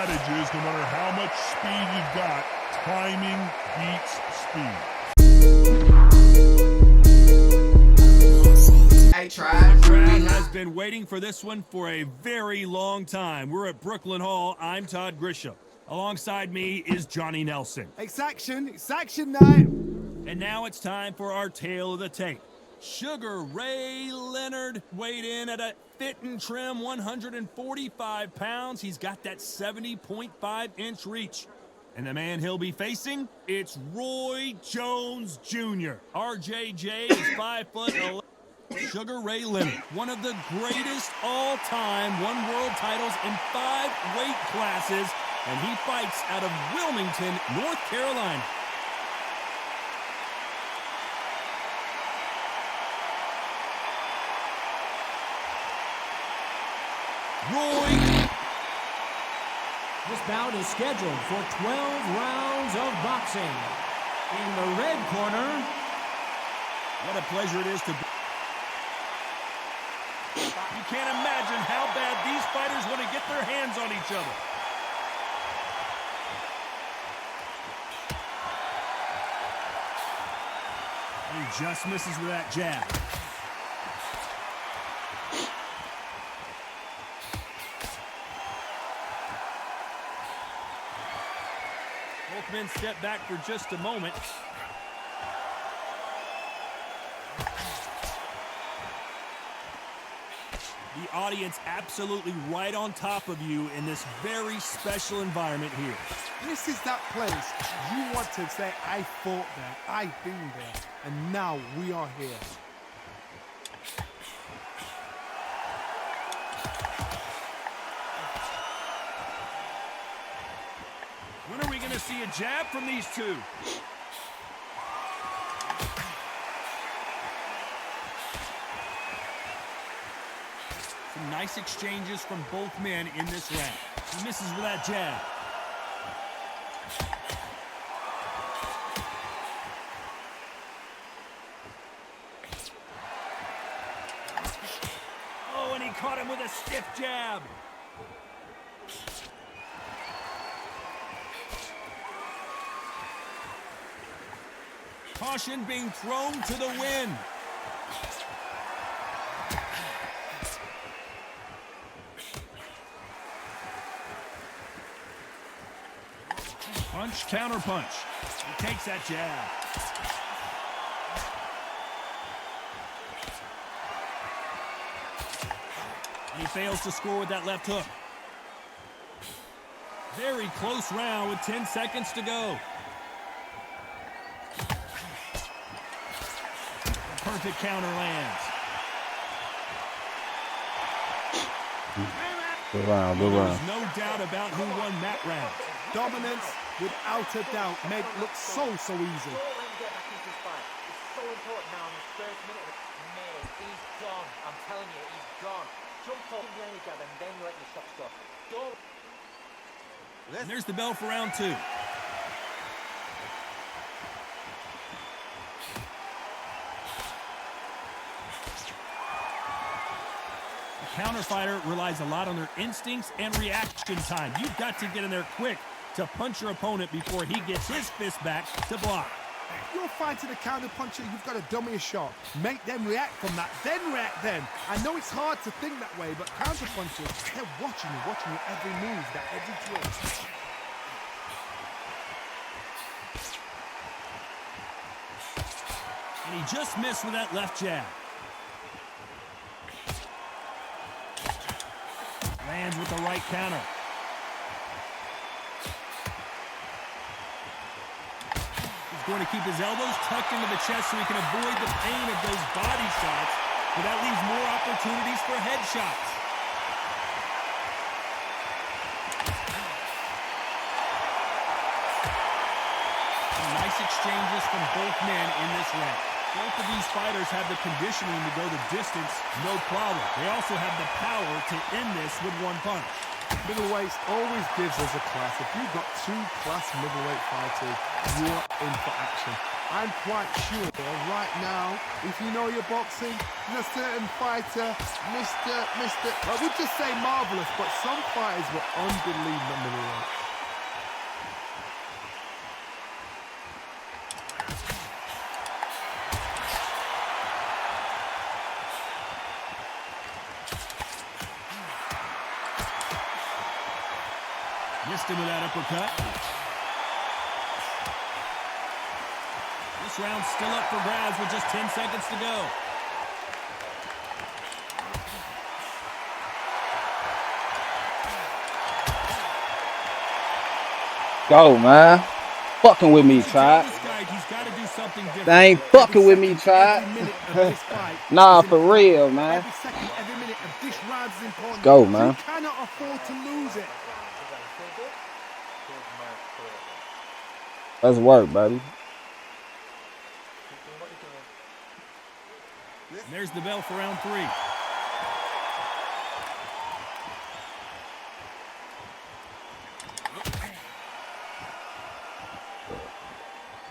adage is no matter how much speed you've got, timing beats speed. The crowd has been waiting for this one for a very long time. We're at Brooklyn Hall. I'm Todd Grisham. Alongside me is Johnny Nelson. It's action night. And now it's time for our tale of the tape. Sugar Ray Leonard weighed in at a fit and trim 145 pounds. He's got that 70.5-inch reach. And the man he'll be facing, it's Roy Jones Jr. RJJ is 5'11". Sugar Ray Leonard, one of the greatest all-time, won world titles in 5 weight classes, and he fights out of Wilmington, North Carolina. Roy. This bout is scheduled for 12 rounds of boxing. In the red corner, what a pleasure it is to be. You can't imagine how bad these fighters want to get their hands on each other. He just misses with that jab. Both men step back for just a moment. The audience absolutely right on top of you in this very special environment here. This is that place you want to say, I fought there, I've been there, and now we are here. When are we going to see a jab from these two? Some nice exchanges from both men in this round. He misses with that jab. Oh, and he caught him with a stiff jab. Caution being thrown to the wind. Punch, counter punch. He takes that jab. And he fails to score with that left hook. Very close round with 10 seconds to go. Perfect counter lands. Good round. There's no doubt about who won that round. Dominance, without a doubt, made it look so easy. It's so important now in the first minute. Mate, he's gone. I'm telling you, he's gone. Jump up in the any jab and then let your shots go. Don't. And there's the bell for round 2. Counter fighter relies a lot on their instincts and reaction time. You've got to get in there quick to punch your opponent before he gets his fist back to block. You're fighting a counter puncher, you've got to dummy a shot. Make them react from that, then react then. I know it's hard to think that way, but counter punchers, they're watching you every move, that every twist. And he just missed with that left jab. Lands with the right counter. He's going to keep his elbows tucked into the chest so he can avoid the pain of those body shots, but that leaves more opportunities for headshots. Some nice exchanges from both men in this round. Both of these fighters have the conditioning to go the distance, no problem. They also have the power to end this with one punch. Middleweights always gives us a class. If you've got 2 class middleweight fighters, you're in for action. I'm quite sure right now, if you know your boxing, a certain fighter, I would just say marvelous, but some fighters were unbelievable. Missed him with that uppercut. This round's still up for grabs with just 10 seconds to go. Go, man. Fucking with me, tribe. They ain't fucking with me, tribe. Nah, for real, man. Let's go, man. You cannot afford to lose it. Let's work, baby. And there's the bell for round 3.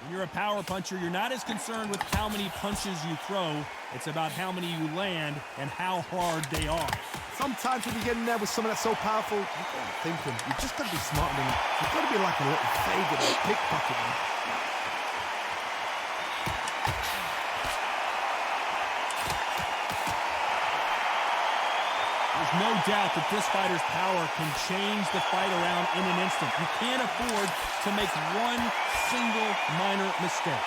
When you're a power puncher, you're not as concerned with how many punches you throw. It's about how many you land and how hard they are. Sometimes when you get in there with someone that's so powerful, you've got to be thinking, you've just got to be smarter than him. You've got to be like a little faggot or pickpocketing. There's no doubt that this fighter's power can change the fight around in an instant. You can't afford to make one single minor mistake.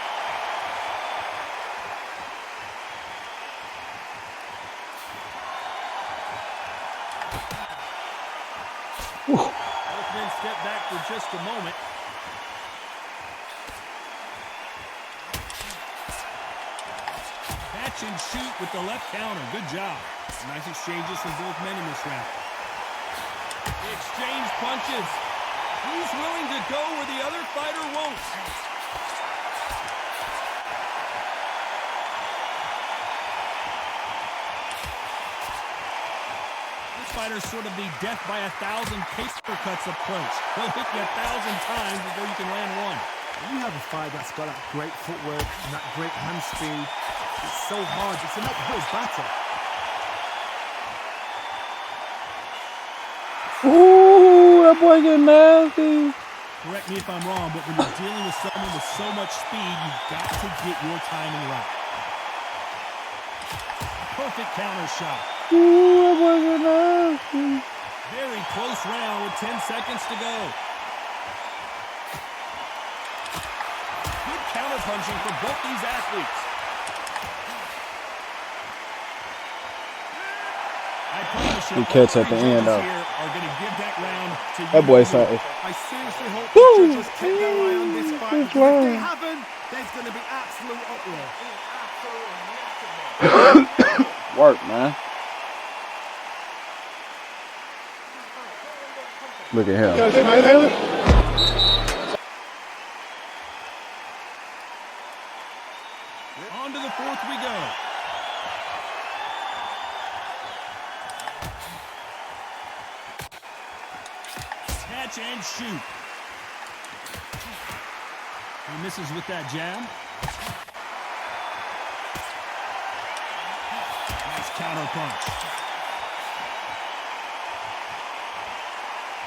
Workn step back for just a moment. Catch and shoot with the left counter. Good job. Nice exchanges from both men in this round. They exchange punches. He's willing to go where the other fighter won't. This fighter's sort of the death by 1,000 paper cuts approach. He'll hit you 1,000 times before you can land one. When you have a fighter that's got that great footwork and that great hand speed, it's so hard. It's an uphill battle. Ooh, that boy getting nasty. Correct me if I'm wrong, but when you're dealing with someone with so much speed, you've got to get your timing right. Perfect counter shot. Ooh, that boy getting nasty. Very close round with 10 seconds to go. Good counter punching for both these athletes. He catch at the end, though. That boy saw it. I seriously hope the judges keep their eye on this fight. If they haven't, there's going to be absolute uproar. Work, man. Look at him. On to the 4th we go. Catch and shoot. He misses with that jab. Nice counter punch.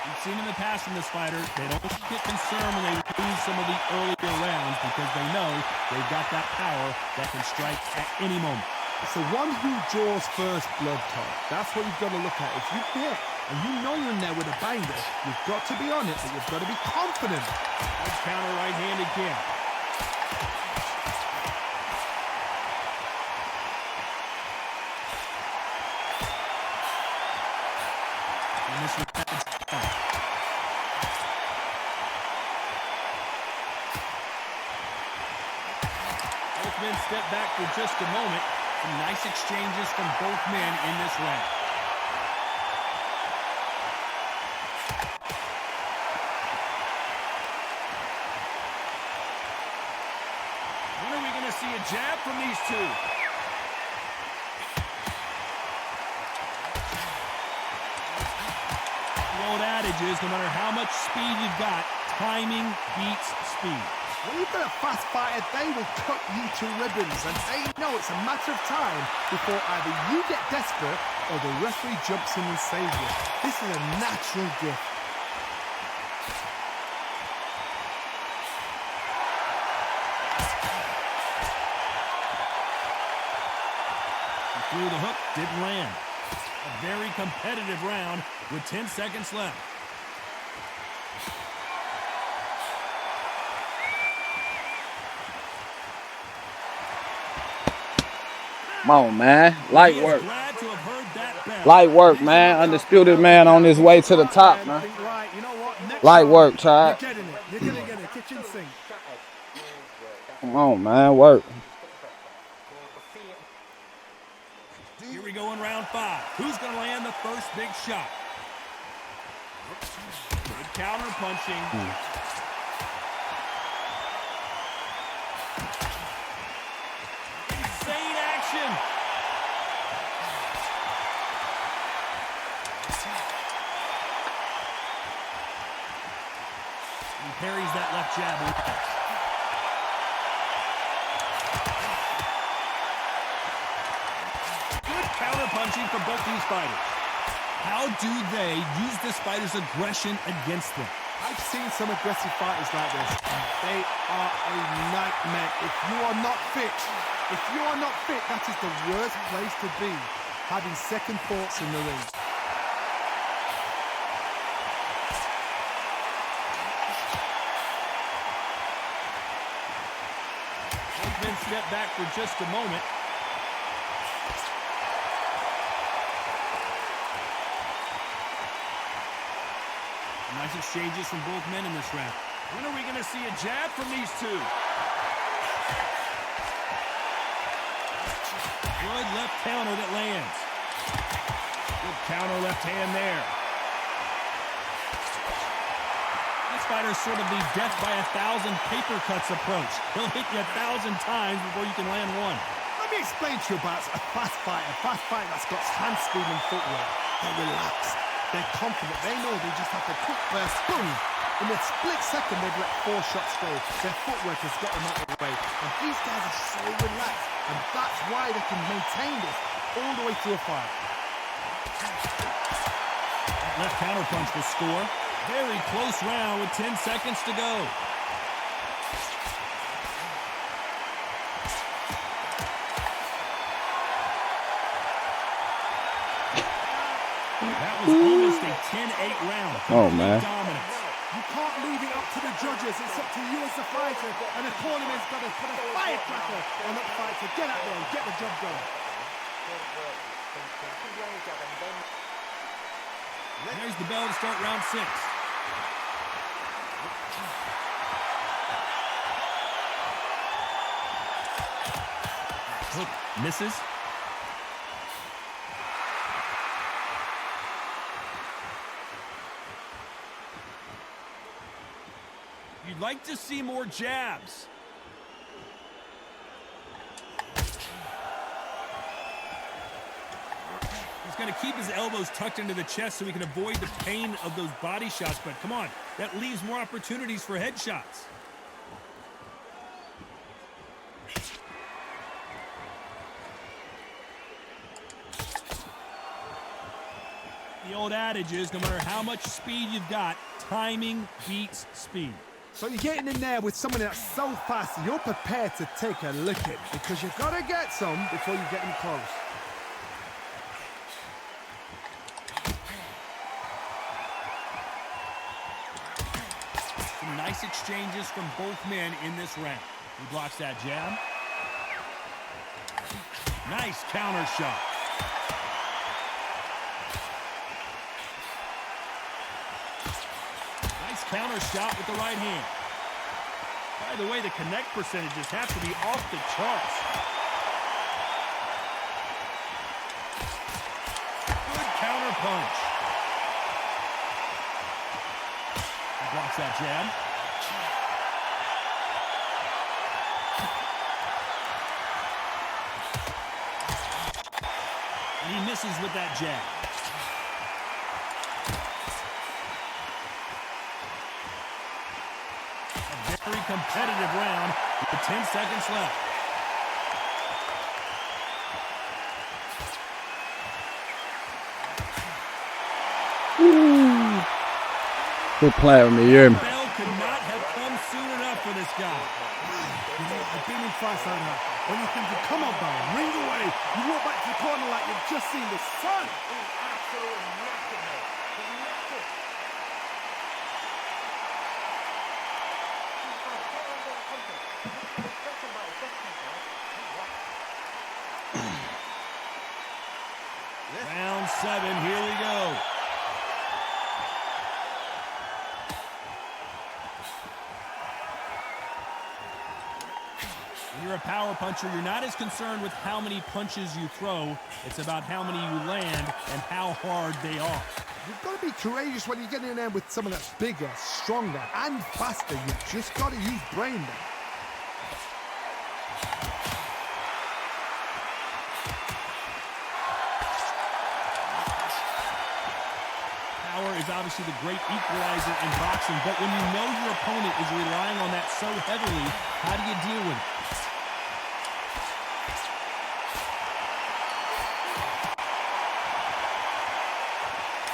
We've seen in the past from this fighter, they don't get concerned when they lose some of the earlier rounds because they know they've got that power that can strike at any moment. It's the one who draws first blood, Todd. That's what you've got to look at. If you hit and you know you're in there with a banger, you've got to be on it, but you've got to be confident. Nice counter right-handed kick. And this was both men step back for just a moment. Some nice exchanges from both men in this round. When are we going to see a jab from these two? The old adage is no matter how much speed you've got, timing beats speed. When you've got a fast fighter, they will cut you to ribbons, and they know it's a matter of time before either you get desperate or the referee jumps in and saves you. This is a natural gift. He threw the hook, didn't land. A very competitive round with 10 seconds left. Come on, man. Light work. Glad to have heard that bell. Light work, man. Undisputed man on his way to the top, man. Right, you know what? Next Light round, work, Chad. You're getting it. You're going to get a kitchen sink. Come on, man. Work. Here we go in round 5. Who's going to land the first big shot? Good counter punching. Insane action. He parries that left jab. Punching from both these fighters. How do they use this fighter's aggression against them? I've seen some aggressive fighters like this, and they are a nightmare. If you are not fit, that is the worst place to be, having second thoughts in the ring. Workn step back for just a moment. Nice exchanges from both men in this round. When are we going to see a jab from these two? Good left counter that lands. Good counter left hand there. This fighter's sort of the death by 1,000 paper cuts approach. He'll hit you 1,000 times before you can land one. Let me explain to you about a fast fighter that's got hand speed and footwork. They're relaxed. They're confident. They know they just have to quick burst, boom. In a split second, they've let 4 shots go. Their footwork has got them out of the way. And these guys are so relaxed. And that's why they can maintain this all the way through a fight. Left counter punch will score. Very close round with 10 seconds to go. That was almost a 10-8 round. Oh, man. Dominance. You can't leave it up to the judges. It's up to you as the fighter. And the tournament's got to put a firecracker on that fight to get out there and get the job done. There's the bell to start round 6. Hook misses. You'd like to see more jabs. He's going to keep his elbows tucked into the chest so he can avoid the pain of those body shots, but come on, that leaves more opportunities for headshots. The old adage is, no matter how much speed you've got, timing beats speed. So you're getting in there with someone that's so fast, you're prepared to take a licking because you've got to get some before you get them close. Some nice exchanges from both men in this round. He blocks that jab. Nice counter shot. Counter shot with the right hand. By the way, the connect percentages have to be off the charts. Good counter punch. He blocks that jab. And he misses with that jab. Very competitive round with 10 seconds left. Good play with me, you. Bell could not have come soon enough for this guy. You know, I've been in fights like that. When you're thinking, come on, Bell, ring away. You walk back to the corner like you've just seen the sun. He's absolutely knackered, mate. He's knackered. Round 7, here we go. When you're a power puncher, you're not as concerned with how many punches you throw. It's about how many you land and how hard they are. You've got to be courageous when you get in there with someone that's bigger, stronger, and faster. You've just got to use brain there. Power is obviously the great equalizer in boxing, but when you know your opponent is relying on that so heavily, how do you deal with it?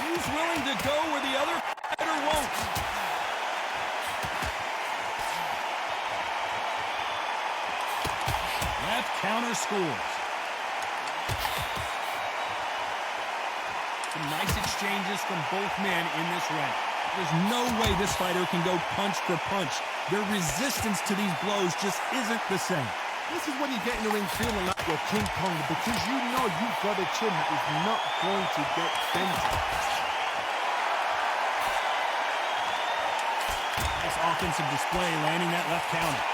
He's willing to go where the other fighter won't. Left counter scores. Some nice exchanges from both men in this round. There's no way this fighter can go punch for punch. Their resistance to these blows just isn't the same. This is when you get in the ring feeling like you're King Kong because you know you've got a chin that is not going to get bent. Nice offensive display, landing that left counter.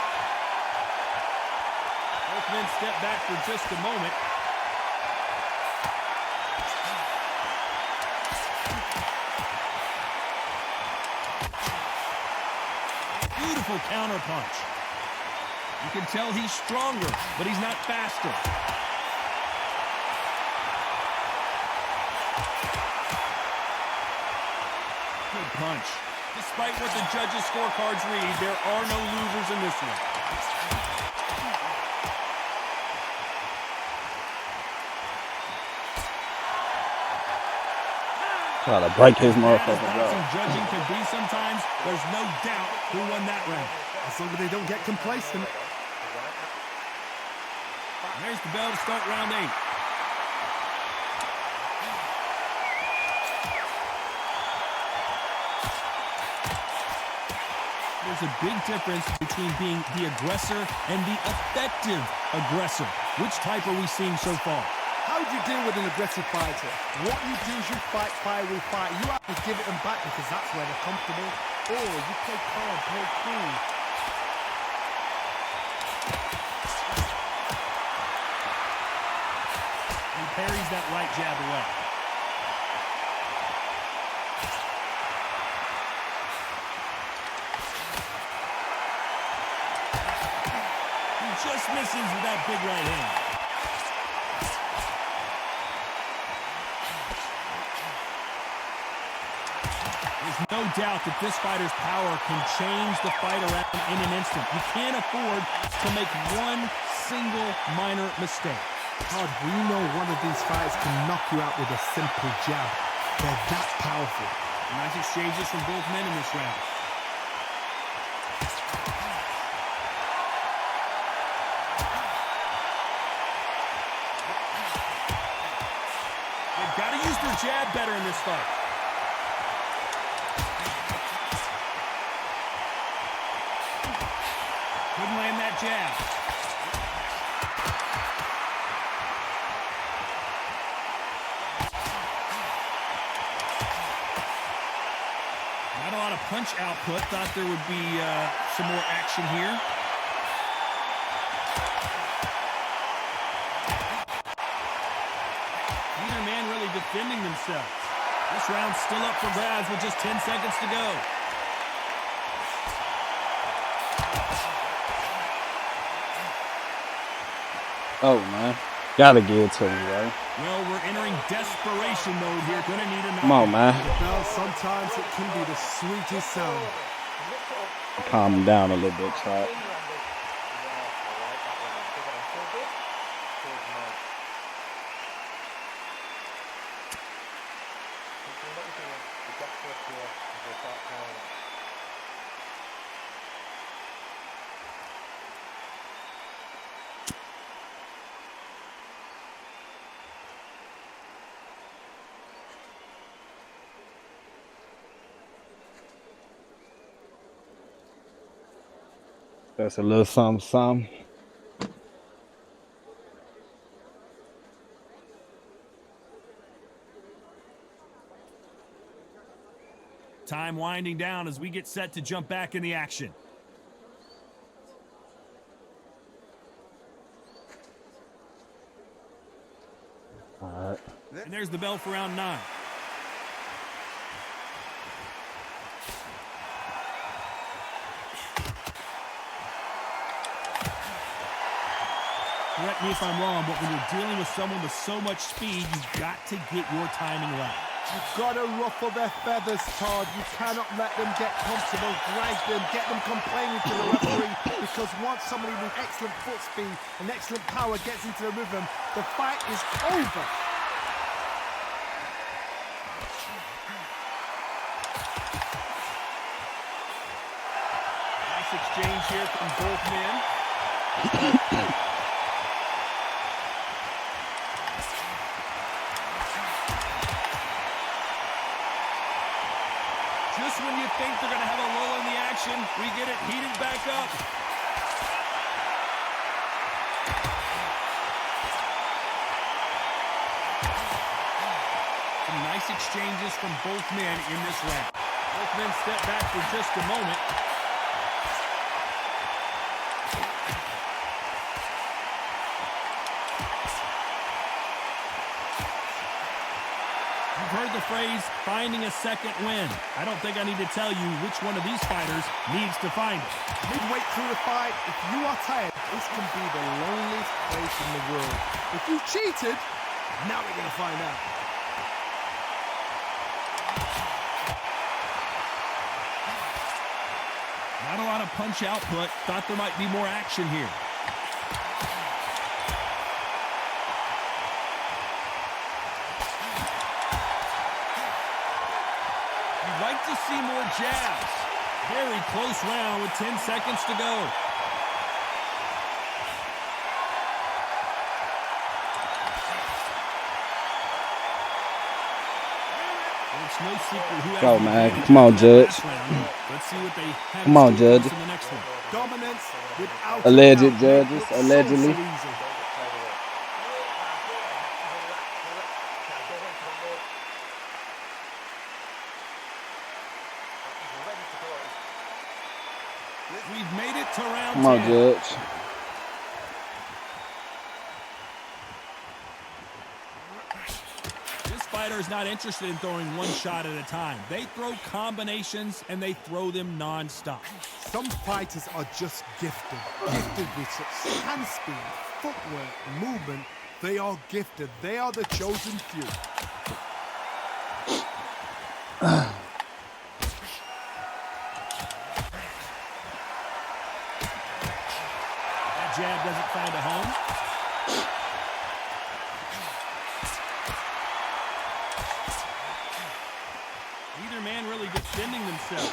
Both men step back for just a moment. Beautiful counter punch. You can tell he's stronger, but he's not faster. Good punch. Despite what the judges' scorecards read, there are no losers in this one. Try to break his motherfucker Boxing up. judging can be sometimes. There's no doubt who won that round. As long as they don't get complacent. There's the bell to start round 8. There's a big difference between being the aggressor and the effective aggressor. Which type are we seeing so far? How do you deal with an aggressive fighter? What you do is you fight fire with fire. You have to give it them back because that's where they're comfortable. Or you play calm, play cool. He parries that right jab away. He just misses with that big right hand. There's no doubt that this fighter's power can change the fight around in an instant. You can't afford to make one single minor mistake. Todd, we know one of these fighters can knock you out with a simple jab. They're that powerful. Nice exchanges from both men in this round. They've got to use their jab better in this fight. Couldn't land that jab. Not a lot of punch output. Thought there would be some more action here. Neither man really defending themselves. This round's still up for grabs with just 10 seconds to go. Oh, man. Gotta give it to me, right? Well, we're entering desperation mode here. Gonna need a knock. Come on, man. Well, sometimes it can be the sweetest sound. Lift it up, Calm him down a little bit, Trap. That's a little something. Time winding down as we get set to jump back in the action. All right. And there's the bell for round 9. Correct me if I'm wrong, but when you're dealing with someone with so much speed, you've got to get your timing right. You've got to ruffle their feathers, Todd. You cannot let them get comfortable, drag them, get them complaining to the referee, because once somebody with excellent foot speed and excellent power gets into the rhythm, the fight is over. Nice exchange here from both men. Just when you think they're going to have a lull in the action, we get it heated back up. Some nice exchanges from both men in this round. Both men step back for just a moment. You've heard the phrase, finding a second win. I don't think I need to tell you which one of these fighters needs to find it. Midway through the fight, if you are tired, this can be the loneliest place in the world. If you cheated, now we're going to find out. Not a lot of punch output. Thought there might be more action here. You'd like to see more jabs. Very close round with 10 seconds to go. It's no secret who has Go, the man. advantage Come on, in the Judge. last round. Let's see what they have Come on, in store for Judge. us in the next one. Dominance without Alleged a doubt judges, looks allegedly. So easy. We've made it to round 10. Come on, Judge. This fighter is not interested in throwing one shot at a time. They throw combinations, and they throw them non-stop. Some fighters are just gifted with such hand speed, footwork, movement. They are gifted. They are the chosen few. That jab doesn't find a home. Neither man really defending themselves.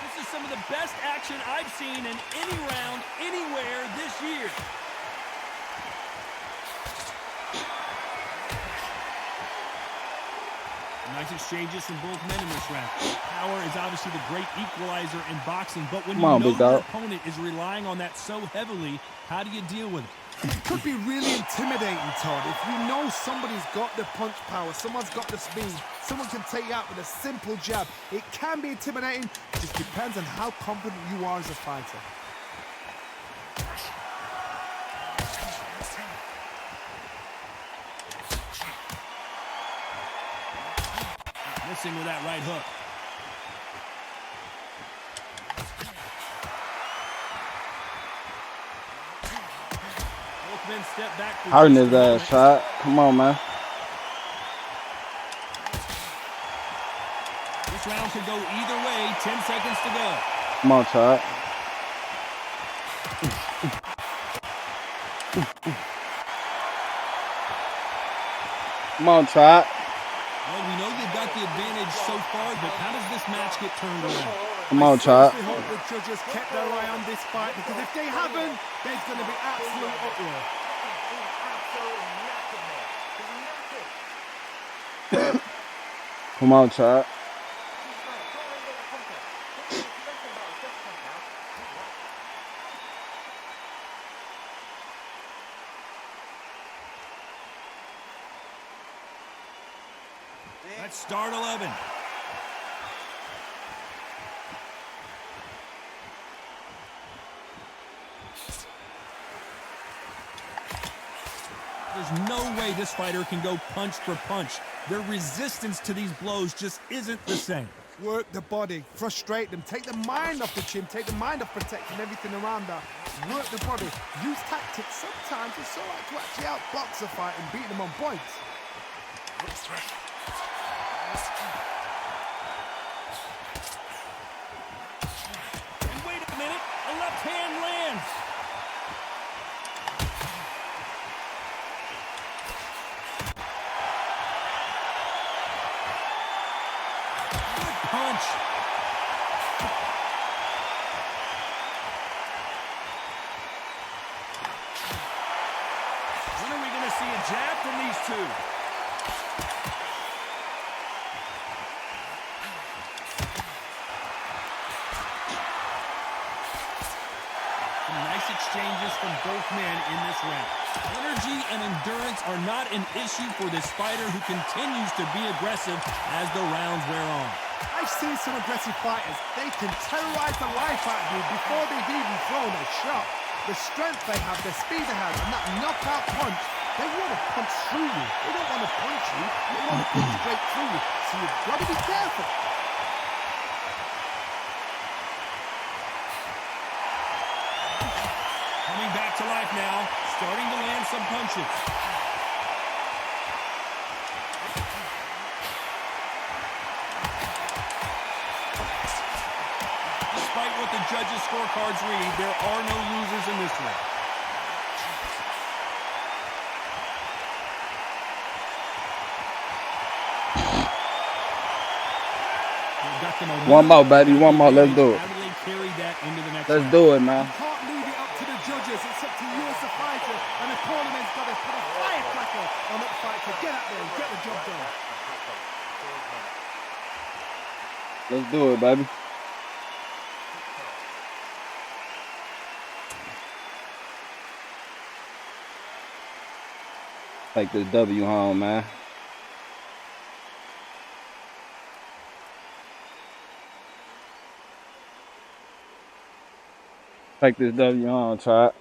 This is some of the best action I've seen in any round, anywhere this year. Nice exchanges from both men in this round. Power is obviously the great equalizer in boxing, but when Come on, you big know your dog. opponent is relying on that so heavily, how do you deal with it? It could be really intimidating, Todd. If you know somebody's got the punch power, someone's got the speed, someone can take you out with a simple jab. It can be intimidating. It just depends on how confident you are as a fighter. Missing with that right hook. Both Keepn step back. Hurting his ass, shot. Come on, man. This round could go either way. 10 seconds to go. Come on, Chad. Come on, Chad. Well, we know you've got the advantage so far, but how does this match get turned around? Come on, Chad. I hope the judges kept their eye on this fight, because if they haven't, there's going to be absolute uproar. Come on, Chad. Let's start 11. There's no way this fighter can go punch for punch. Their resistance to these blows just isn't the same. Work the body, frustrate them, take the mind off the chin, take the mind off protecting everything around that. Work the body, use tactics. Sometimes it's all right to actually outbox a fight and beat them on points. And wait a minute, a left hand lands. Good punch. When are we going to see a jab from these two? Nice exchanges from both men in this round. Energy and endurance are not an issue for this fighter who continues to be aggressive as the rounds wear on. I've seen some aggressive fighters. They can terrorize the life out of you before they've even thrown a shot. The strength they have, the speed they have, and that knockout punch, they want to punch through you. They don't want to punch you. They want to punch straight through you. So you've got to be careful. Coming back to life now, starting to land some punches. Despite what the judges' scorecards read, there are no losers in this one. One more, baby. One more. Let's do it. How do they carry that into the next Let's round? do it, man. You can't leave it up to the judges. It's up to you as a fighter. And the cornerman's got to put a firecracker on that fight to get out there and get the job done. Let's do it, baby. Take this W home, man. Take this W home, try it.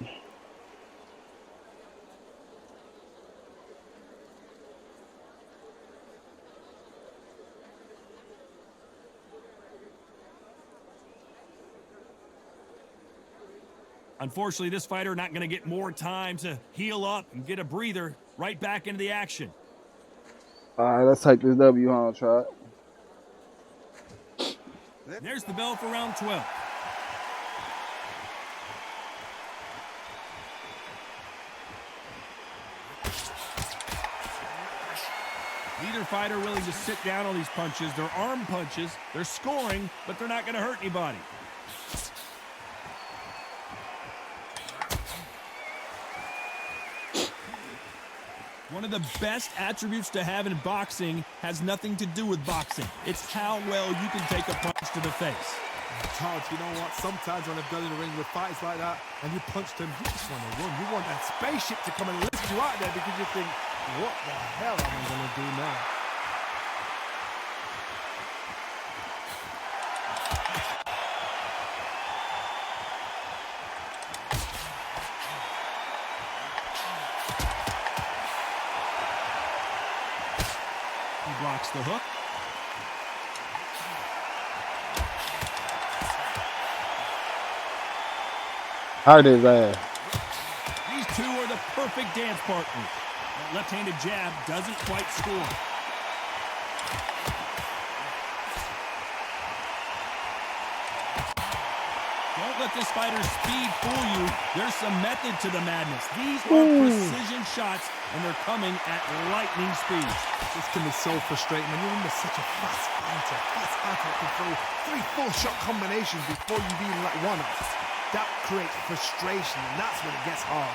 Unfortunately, this fighter not going to get more time to heal up and get a breather. Right back into the action. All right, let's take this W home, try it. There's the bell for round 12. Neither fighter willing to sit down on these punches. They're arm punches. They're scoring, but they're not going to hurt anybody. One of the best attributes to have in boxing has nothing to do with boxing. It's how well you can take a punch to the face. Charles, you know what? Sometimes when I've done in the ring with fights like that, and you punch them, you just want to run. You want that spaceship to come and lift you out there because you think, what the hell am I going to do now? Blocks the hook. Hurt his ass. These These two are the perfect dance partners. That left-handed jab doesn't quite score. Don't let this fighter's speed fool you. There's some method to the madness. These are precision shots, and they're coming at lightning speed. This can be so frustrating when you're under such a fast fighter that can throw 3 4-shot combinations before you've even let one off. That creates frustration, and that's when it gets hard.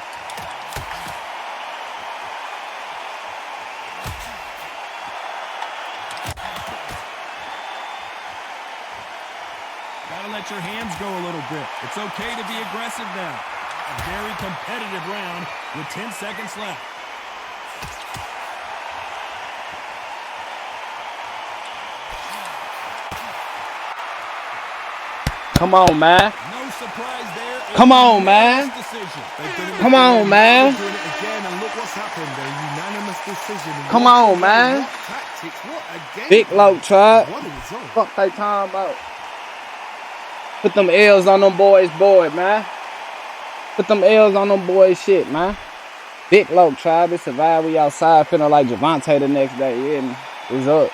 Gotta let your hands go a little bit. It's okay to be aggressive now. A very competitive round with 10 seconds left. Come on, man. No surprise there. Come on, man. Come on, man. Doing it again, and look what's happened. A unanimous decision. Come on, man. What tactics, what a game. Big low tribe. What a result. Fuck they talking about? Put them L's on them boys' board, man. Put them L's on them boys' shit, man. Big low tribe. It's a vibe. We outside feeling like Javante the next day. Yeah, it's up.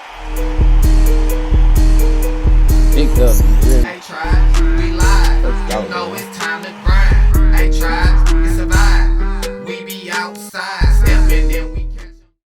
Big up. Yeah. Hey, tribe.